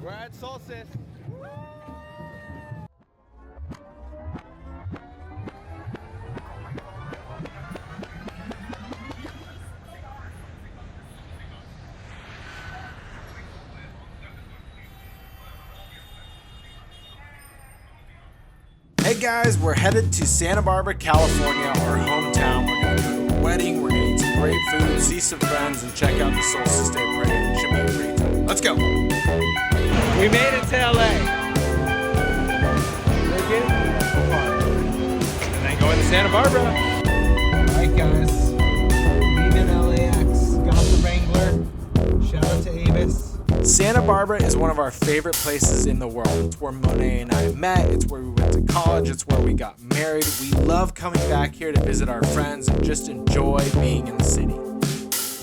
We're at Solstice. Hey guys, we're headed to Santa Barbara, California, our hometown. We're going to go to a wedding, we're going to eat some great food, see some friends, and check out the Solstice Day Parade. It should be a great time. Let's go! We made it to LA. We're getting and then going to Santa Barbara. Alright guys, leaving LAX, got the Wrangler. Shout out to Avis. Santa Barbara is one of our favorite places in the world. It's where Monet and I met, it's where we went to college, it's where we got married. We love coming back here to visit our friends and just enjoy being in the city.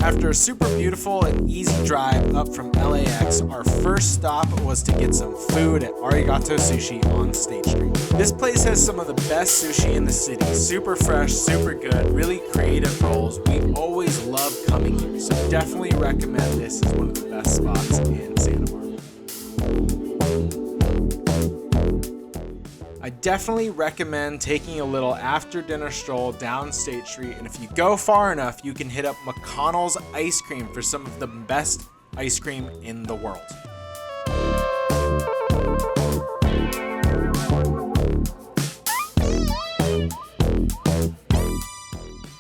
After a super beautiful and easy drive up from LAX, our first stop was to get some food at Arigato Sushi on State Street. This place has some of the best sushi in the city. Super fresh, super good, really creative rolls. We always love coming here, so definitely recommend this as one of the best spots in Santa Barbara. I definitely recommend taking a little after dinner stroll down State Street, and if you go far enough, you can hit up McConnell's Ice Cream for some of the best ice cream in the world.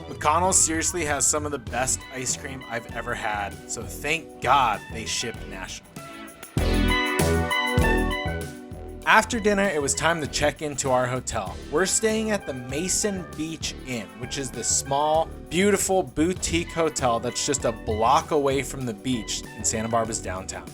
McConnell's seriously has some of the best ice cream I've ever had, so thank God they ship nationally. After dinner, it was time to check into our hotel. We're staying at the Mason Beach Inn, which is this small, beautiful boutique hotel that's just a block away from the beach in Santa Barbara's downtown.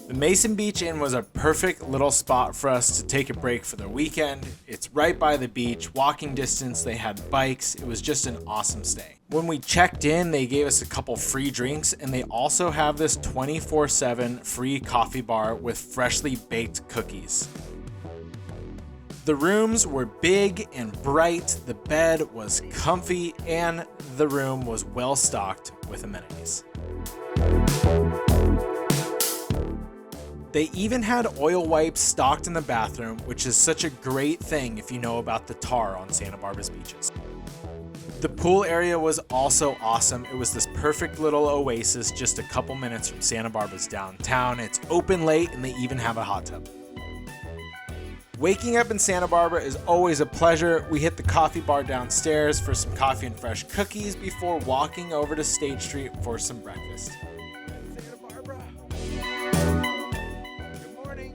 The Mason Beach Inn was a perfect little spot for us to take a break for the weekend. It's right by the beach, walking distance, they had bikes, it was just an awesome stay. When we checked in, they gave us a couple free drinks, and they also have this 24/7 free coffee bar with freshly baked cookies. The rooms were big and bright, the bed was comfy, and the room was well stocked with amenities. They even had oil wipes stocked in the bathroom, which is such a great thing if you know about the tar on Santa Barbara's beaches. The pool area was also awesome. It was this perfect little oasis just a couple minutes from Santa Barbara's downtown. It's open late and they even have a hot tub. Waking up in Santa Barbara is always a pleasure. We hit the coffee bar downstairs for some coffee and fresh cookies before walking over to State Street for some breakfast. Santa Barbara. Good morning.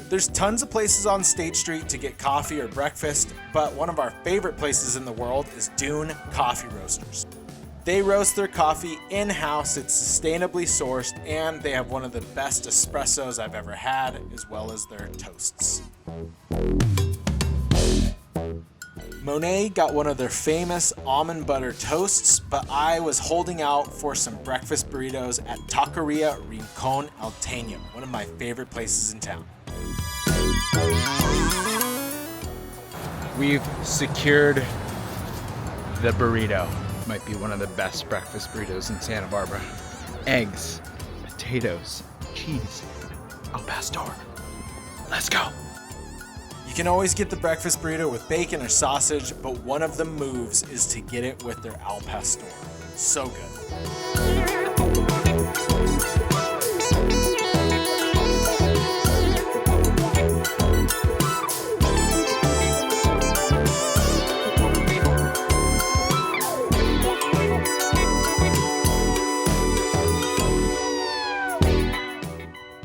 There's tons of places on State Street to get coffee or breakfast, but one of our favorite places in the world is Dune Coffee Roasters. They roast their coffee in-house, it's sustainably sourced, and they have one of the best espressos I've ever had, as well as their toasts. Monet got one of their famous almond butter toasts, but I was holding out for some breakfast burritos at Taqueria Rincon El Teño, one of my favorite places in town. We've secured the burrito. Might be one of the best breakfast burritos in Santa Barbara. Eggs, potatoes, cheese, al pastor. Let's go. You can always get the breakfast burrito with bacon or sausage, but one of the moves is to get it with their al pastor. So good.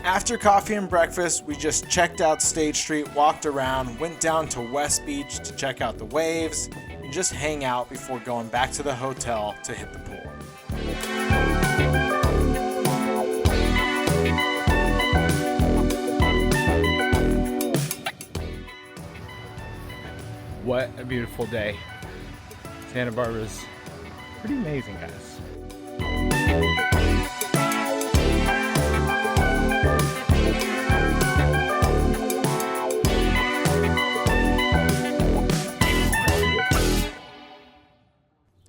After coffee and breakfast, we just checked out State Street, walked around, went down to West Beach to check out the waves, and just hang out before going back to the hotel to hit the pool. What a beautiful day. Santa Barbara's pretty amazing, guys.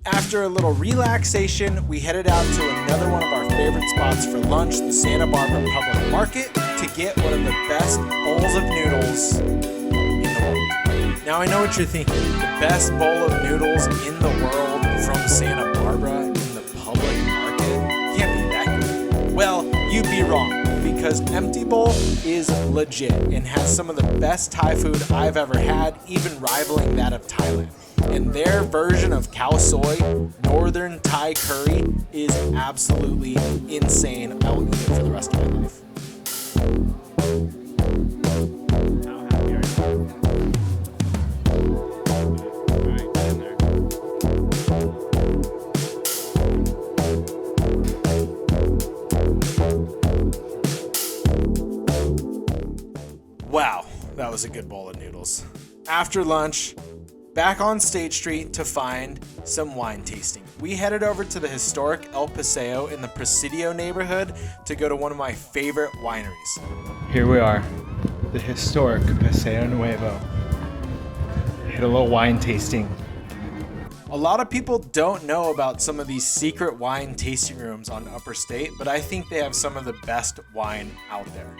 After a little relaxation, we headed out to another one of our favorite favorite spots for lunch, the Santa Barbara Public Market, to get one of the best bowls of noodles in the world. Now I know what you're thinking. The best bowl of noodles in the world from Santa Barbara in the public market can't be that good. Well, you'd be wrong, because Empty Bowl is legit and has some of the best Thai food I've ever had, even rivaling that of Thailand. And their version of khao soi, northern Thai curry, is absolutely insane. I will eat it for the rest of my life. How happy are you? Alright, get in there. Wow, that was a good bowl of noodles. After lunch, back on State Street to find some wine tasting. We headed over to the historic El Paseo in the Presidio neighborhood to go to one of my favorite wineries. Here we are, the historic Paseo Nuevo. Hit a little wine tasting. A lot of people don't know about some of these secret wine tasting rooms on Upper State, but I think they have some of the best wine out there.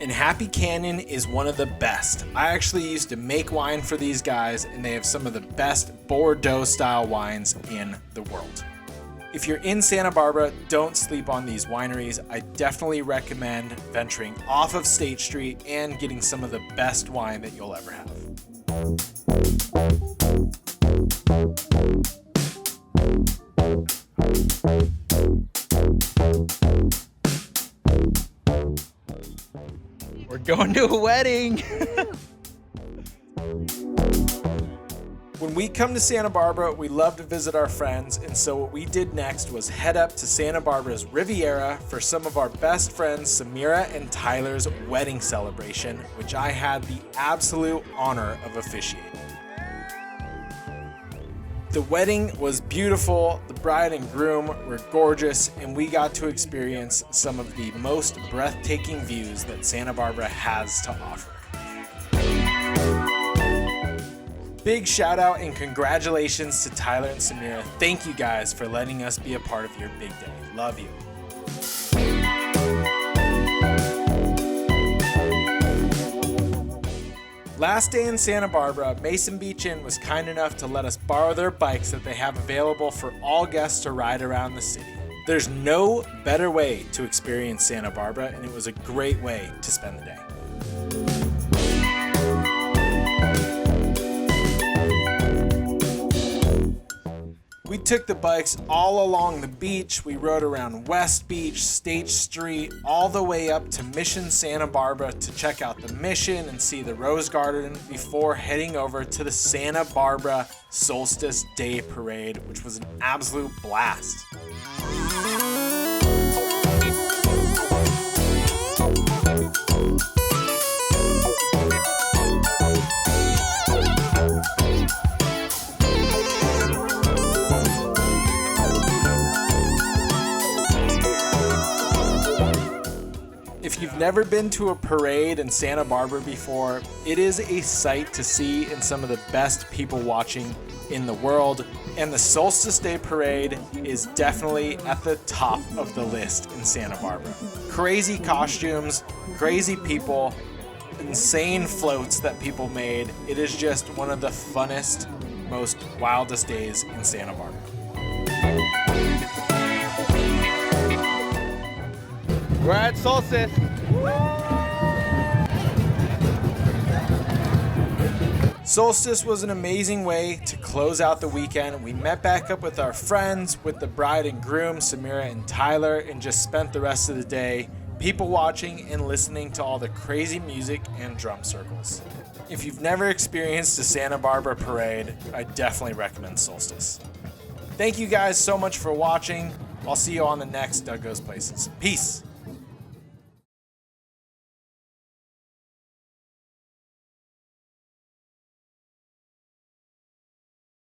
And Happy Canyon is one of the best. I actually used to make wine for these guys, and they have some of the best Bordeaux style wines in the world. If you're in Santa Barbara, don't sleep on these wineries. I definitely recommend venturing off of State Street and getting some of the best wine that you'll ever have. We're going to a wedding. When we come to Santa Barbara, we love to visit our friends, and so what we did next was head up to Santa Barbara's Riviera for some of our best friends Samira and Tyler's wedding celebration, which I had the absolute honor of officiating. The wedding was beautiful, the bride and groom were gorgeous, and we got to experience some of the most breathtaking views that Santa Barbara has to offer. Big shout out and congratulations to Tyler and Samira. Thank you guys for letting us be a part of your big day. Love you. Last day in Santa Barbara, Mason Beach Inn was kind enough to let us borrow their bikes that they have available for all guests to ride around the city. There's no better way to experience Santa Barbara, and it was a great way to spend the day. We took the bikes all along the beach. We rode around West Beach, State Street, all the way up to Mission Santa Barbara to check out the Mission and see the Rose Garden before heading over to the Santa Barbara Solstice Day Parade, which was an absolute blast. If you've never been to a parade in Santa Barbara before, it is a sight to see and some of the best people watching in the world. And the Solstice Day Parade is definitely at the top of the list in Santa Barbara. Crazy costumes, crazy people, insane floats that people made. It is just one of the funnest, most wildest days in Santa Barbara. We're at Solstice. Solstice was an amazing way to close out the weekend. We met back up with our friends, with the bride and groom, Samira and Tyler, and just spent the rest of the day people watching and listening to all the crazy music and drum circles. If you've never experienced a Santa Barbara parade, I definitely recommend Solstice. Thank you guys so much for watching. I'll see you on the next Doug Goes Places. Peace.